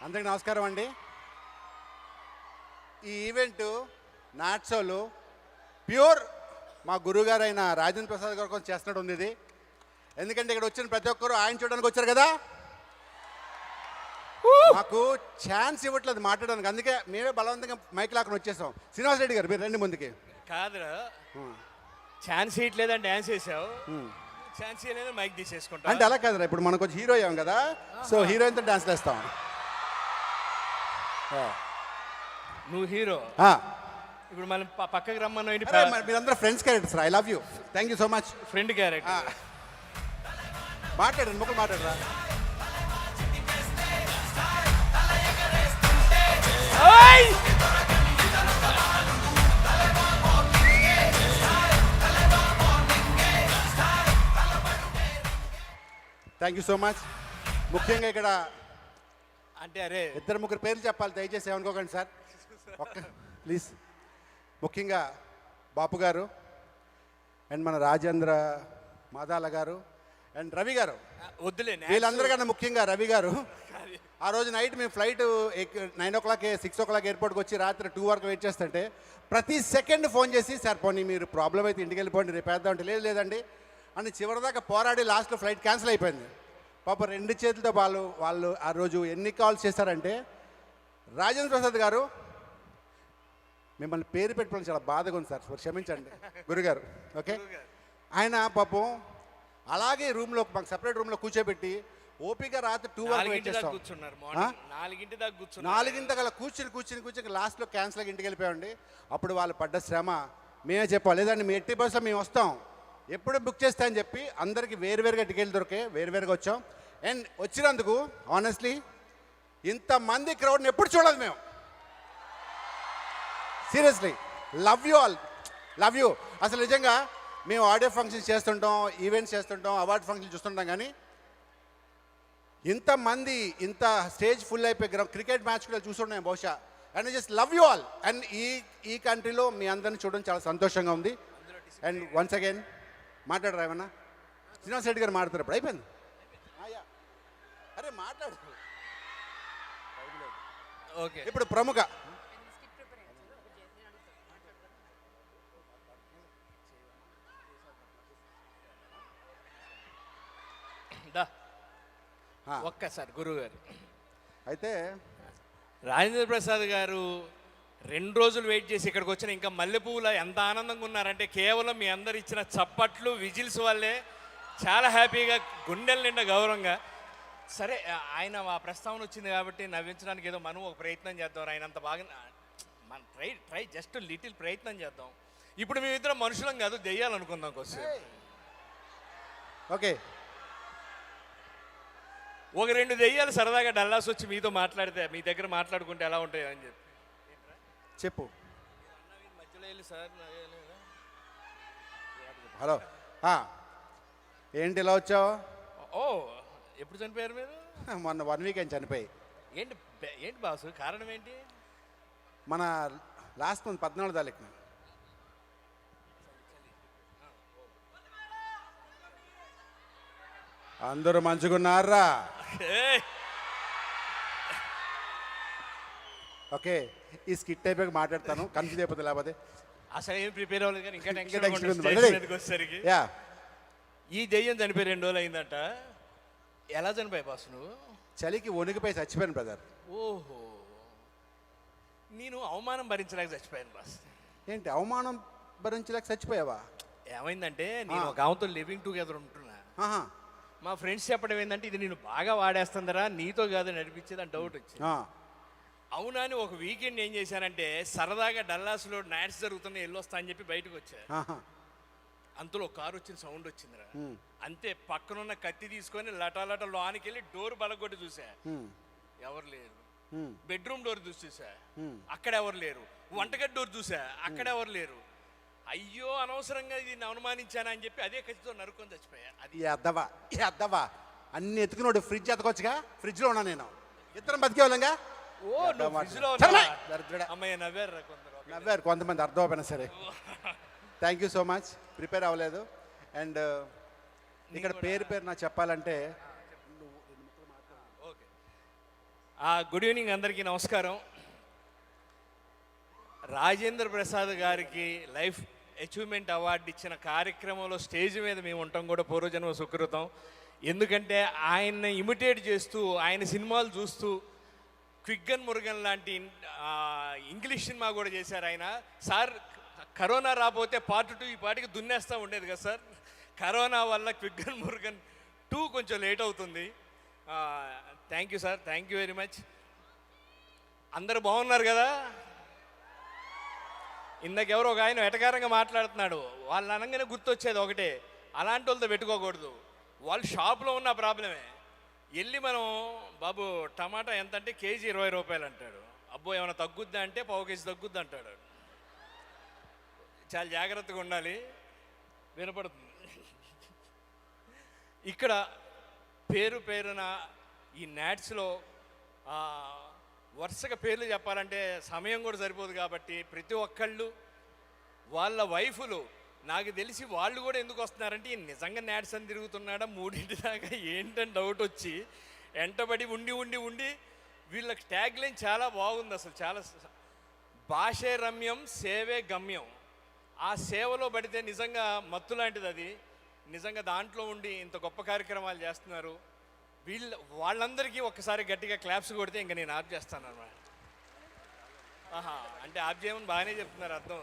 అందరికి నమస్కారం అండి. ఈ ఈవెంట్ నాట్సోలు ప్యూర్ మా గురువుగారు అయిన రాజేంద్ర ప్రసాద్ గారు కొంచెం చేస్తున్నట్టు ఉంది ఇది. ఎందుకంటే ఇక్కడ వచ్చిన ప్రతి ఒక్కరు ఆయన చూడడానికి వచ్చారు కదా, మాకు ఛాన్స్ ఇవ్వట్లేదు మాట్లాడడానికి. అందుకే మేమే బలవంతంగా మైక్ లాక్కుని వచ్చేసాం. శ్రీనివాస్ రెడ్డి గారు మీరు రండి ముందుకి. కాదురా, ఛాన్స్ ఇట్లేదని డ్యాన్స్ చేసావు, ఛాన్స్ ఇవ్వలేదు మైక్ తీసేసుకుంటా అంటే అలా కాదురా, ఇప్పుడు మనకు వచ్చి హీరో అయ్యాం కదా, సో హీరోయిన్తో డాన్స్ వేస్తాం. నువ్వు హీరో, ఇప్పుడు మనం పక్కకి రమ్మను. మీరందరూ friends characters. I love you, thank you so much. Friend character మాట్లాడండి, ముక్కలు మాట్లాడరా. Thank you so much. ముఖ్యంగా ఇక్కడ అంటే అరే ఇద్దరు ముగ్గురు పేర్లు చెప్పాలి, దయచేసి ఏమనుకోకండి సార్, ఒక్క ప్లీజ్. ముఖ్యంగా బాపు గారు అండ్ మన రాజేంద్ర మాదాల గారు అండ్ రవి గారు. వద్దులే, వీళ్ళందరికన్నా ముఖ్యంగా రవి గారు. ఆ రోజు నైట్ మేము ఫ్లైట్ 9 o'clock 6 o'clock ఎయిర్పోర్ట్కి వచ్చి రాత్రి 2 వరకు వెయిట్ చేస్తుంటే ప్రతి సెకండ్ ఫోన్ చేసి, సార్ పోనీ మీరు ప్రాబ్లం అయితే ఇంటికి వెళ్ళిపోండి, రేపు వేద్దాం అంటే, లేదండి అని చివరిదాకా పోరాడి లాస్ట్లో ఫ్లైట్ క్యాన్సిల్ అయిపోయింది. పాప 2 చేతులతో వాళ్ళు ఆ రోజు ఎన్ని కాల్స్ చేశారంటే, రాజేంద్ర ప్రసాద్ గారు మిమ్మల్ని పేరు పెట్టుకోవడం చాలా బాధగా ఉంది సార్, క్షమించండి గురుగారు. ఓకే, ఆయన పాపం అలాగే రూమ్లో మాకు సపరేట్ రూమ్లో కూర్చోబెట్టి ఓపిక రాత్రి 2 వరకు వెయిట్ చేస్తాం. 4 గల కూర్చుని లాస్ట్లో క్యాన్సిల్ అయ్యి ఇంటికి వెళ్ళిపోయామండి. అప్పుడు వాళ్ళు పడ్డ శ్రమ మేమే చెప్పాలి, లేదండి మీ 80% మేము వస్తాం, ఎప్పుడు బుక్ చేస్తా అని చెప్పి అందరికీ వేరువేరుగా టికెట్లు దొరికే వేరువేరుగా వచ్చాం. అండ్ వచ్చినందుకు ఆనెస్ట్లీ ఇంతమంది క్రౌడ్ని ఎప్పుడు చూడలేదు మేము. Seriously love you all, love you. అసలు నిజంగా మేము ఆడియో ఫంక్షన్స్ చేస్తుంటాం, ఈవెంట్స్ చేస్తుంటాం, అవార్డ్ ఫంక్షన్స్ చూస్తుంటాం, కానీ ఇంతమంది ఇంత స్టేజ్ ఫుల్ అయిపోయి క్రికెట్ మ్యాచ్ కూడా చూస్తుంటాం బహుశా. And just love you all. And ఈ కంట్రీలో మీ అందరిని చూడడం చాలా సంతోషంగా ఉంది. అండ్ వన్స్ అగైన్ మాట్లాడరా ఏమన్నా? శ్రీనివాస్ రెడ్డి గారు మాట్లాడతారు. ఇప్పుడు అయిపోయింది. అరే మాట్లాడు. ఓకే, ఇప్పుడు ప్రముఖ ఒక్కసారి గురువు గారు అయితే రాజేంద్ర ప్రసాద్ గారు 2 రోజులు వెయిట్ చేసి ఇక్కడికి వచ్చిన ఇంకా మల్లెపూల ఎంత ఆనందంగా ఉన్నారంటే కేవలం మీ అందరు ఇచ్చిన చప్పట్లు విజిల్స్ వల్లే చాలా హ్యాపీగా, గుండెల నిండా గౌరవంగా. సరే, ఆయన ఆ ప్రస్తావన వచ్చింది కాబట్టి నవ్వించడానికి ఏదో మనం ఒక ప్రయత్నం చేద్దాం. ఆయన అంత బాగా మన ట్రై జస్ట్ లిటిల్ ప్రయత్నం చేద్దాం. ఇప్పుడు మేమిద్దరం మనుషులం కాదు, దెయ్యాలనుకుందాం కోసం. ఓకే, ఒక 2 దెయ్యాలు సరదాగా డల్లాస్ వచ్చి మీతో మాట్లాడితే, మీ దగ్గర మాట్లాడుకుంటే ఎలా ఉంటాయో అని చెప్పి చెప్పు. మధ్యలో వెళ్ళి సార్ హలో, ఏంటి ఇలా వచ్చావు? ఓ, ఎప్పుడు చనిపోయారు మీరు? మొన్న 1 week అని చనిపోయి. ఏంటి బాసు, కారణం ఏంటి? మన లాస్ట్ మంత్ 14వ తారీఖున. అందరూ మంచుకున్నారా? ఓకే, ఈ స్కిట్ అయిపోయి మాట్లాడతాను, కన్ఫ్యూజ్ అయిపోతుంది లేకపోతే. అసలు ఏం ప్రిపేర్ అవ్వలేదు కానీ ఇంకా టెన్షన్ వచ్చేసరికి ఈ దెయ్యం చనిపోయి 2 రోజులు అయిందంట. ఎలా చనిపోయాయి బాసు నువ్వు? చలికి వణికిపోయి చచ్చిపోయాను బ్రదర్. ఓహో, నేను అవమానం భరించలేక చచ్చిపోయాను బాస్. ఏంటి అవమానం భరించలేక చచ్చిపోయావా? ఏమైందంటే నేను ఒక ఆమెతో లివింగ్ టుగెదర్ ఉంటున్నా. మా ఫ్రెండ్స్ చెప్పడం ఏంటంటే, ఇది నేను బాగా వాడేస్తుందరా, నీతో కాదు నడిపించేది అని డౌట్ వచ్చింది. అవునా అని ఒక వీకెండ్ ఏం చేశానంటే, సరదాగా డల్లాస్లో నైట్స్ జరుగుతున్నా వెళ్ళొస్తా అని చెప్పి బయటకు వచ్చా. అంతలో కారు వచ్చిన సౌండ్ వచ్చిందిరా. అంతే, పక్కనున్న కత్తి తీసుకొని లటాలట లోనికి వెళ్ళి డోర్ బలగొట్టి చూసా, ఎవరు లేరు. బెడ్రూమ్ డోర్ చూసా, అక్కడ ఎవరు లేరు. వంటగది డోర్ చూసా, అక్కడ ఎవరు లేరు. అయ్యో, అనవసరంగా ఇది అనుమానించానా అని చెప్పి అదే కత్తితో నరుకొని చచ్చిపోయా. అది అద్దవా అన్ని ఎత్తుకున్నాడు. ఫ్రిడ్జ్ ఎత్తుకోవచ్చుగా, ఫ్రిడ్జ్లో ఉన్నా నేను. ఇద్దరం బతికేవాళ్ళంగా. అమ్మాయి నవ్వారు, కొంతమంది అర్థం అయిపోయినా సరే. Thank you so much. Prepare అవ్వలేదు. అండ్ ఇక్కడ పేరు నాకు చెప్పాలంటే గుడ్ ఈవినింగ్ అందరికీ నమస్కారం. రాజేంద్ర ప్రసాద్ గారికి లైఫ్ అచీవ్మెంట్ అవార్డు ఇచ్చిన కార్యక్రమంలో స్టేజ్ మీద మేము ఉంటాం కూడా పూర్వజన్మ సుకృతం. ఎందుకంటే ఆయన్ని ఇమిటేట్ చేస్తూ ఆయన సినిమాలు చూస్తూ క్విగ్గన్ మురుగన్ లాంటి ఇంగ్లీష్ సినిమా కూడా చేశారు ఆయన. సార్ కరోనా రాకపోతే పార్ట్ 2 ఈ పాటికి దున్నేస్తూ ఉండేది కదా సార్. కరోనా వల్ల క్విగ్గన్ మురుగన్ 2 కొంచెం లేట్ అవుతుంది. Thank you sir, thank you very much. అందరు బాగున్నారు కదా? ఇందాకెవరో ఒక ఆయన వెటకారంగా మాట్లాడుతున్నాడు. వాళ్ళు అనగానే గుర్తొచ్చేది ఒకటే, అలాంటి వాళ్ళతో పెట్టుకోకూడదు. వాళ్ళు షాప్లో ఉన్న ప్రాబ్లమే. వెళ్ళి మనం బాబు టమాటా ఎంత అంటే కేజీ 20 రూపాయలు అంటాడు. అబ్బో ఏమైనా తగ్గుద్దా అంటే పావు కేజీ తగ్గుద్ది అంటాడు. చాలా జాగ్రత్తగా ఉండాలి. వినపడుతుంది. ఇక్కడ పేరు పేరున ఈ నాట్స్లో వరుసగా పేర్లు చెప్పాలంటే సమయం కూడా సరిపోదు. కాబట్టి ప్రతి ఒక్కళ్ళు వాళ్ళ వైఫులు నాకు తెలిసి వాళ్ళు కూడా ఎందుకు వస్తున్నారంటే ఈ నిజంగా నాట్స్ అని తిరుగుతున్నాడా 3 దాకా ఏంటని డౌట్ వచ్చి వెంటబడి ఉండి వీళ్ళకి ట్యాగ్ లైన్ చాలా బాగుంది. అసలు చాలా భాషే రమ్యం సేవే గమ్యం. ఆ సేవలో పడితే నిజంగా మత్తు లాంటిది అది. నిజంగా దాంట్లో ఉండి ఇంత గొప్ప కార్యక్రమాలు చేస్తున్నారు. వాళ్ళందరికీ ఒక్కసారి గట్టిగా క్లాప్స్ కొడితే ఇంకా నేను ఆఫ్ చేస్తాను అన్నమాట. అంటే ఆఫ్ చేయమని బాగానే చెప్తున్నారు, అర్థం.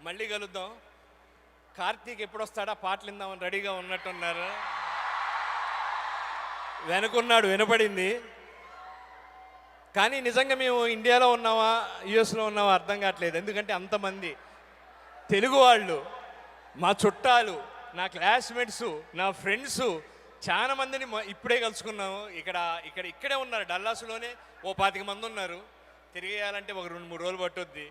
మళ్ళీ కలుద్దాం. కార్తీక్ ఎప్పుడు వస్తాడా పాటలు విందామని రెడీగా ఉన్నట్టున్నారు. వెనుకున్నాడు, వినపడింది. కానీ నిజంగా మేము ఇండియాలో ఉన్నామా యుఎస్లో ఉన్నామా అర్థం కావట్లేదు. ఎందుకంటే అంతమంది తెలుగు వాళ్ళు, మా చుట్టాలు, నా క్లాస్మేట్స్, నా ఫ్రెండ్స్ చాలా మందిని ఇప్పుడే కలుసుకున్నాము. ఇక్కడే ఉన్నారు. డల్లాస్లోనే ఓ 25 మంది ఉన్నారు. తిరిగేయాలంటే ఒక 2-3 రోజులు పట్టుద్ది.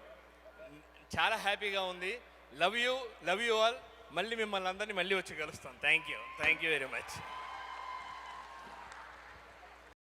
చాలా హ్యాపీగా ఉంది. Love you all. మళ్ళీ మిమ్మల్ని అందరినీ మళ్ళీ వచ్చి కలుస్తాం. Thank you very much.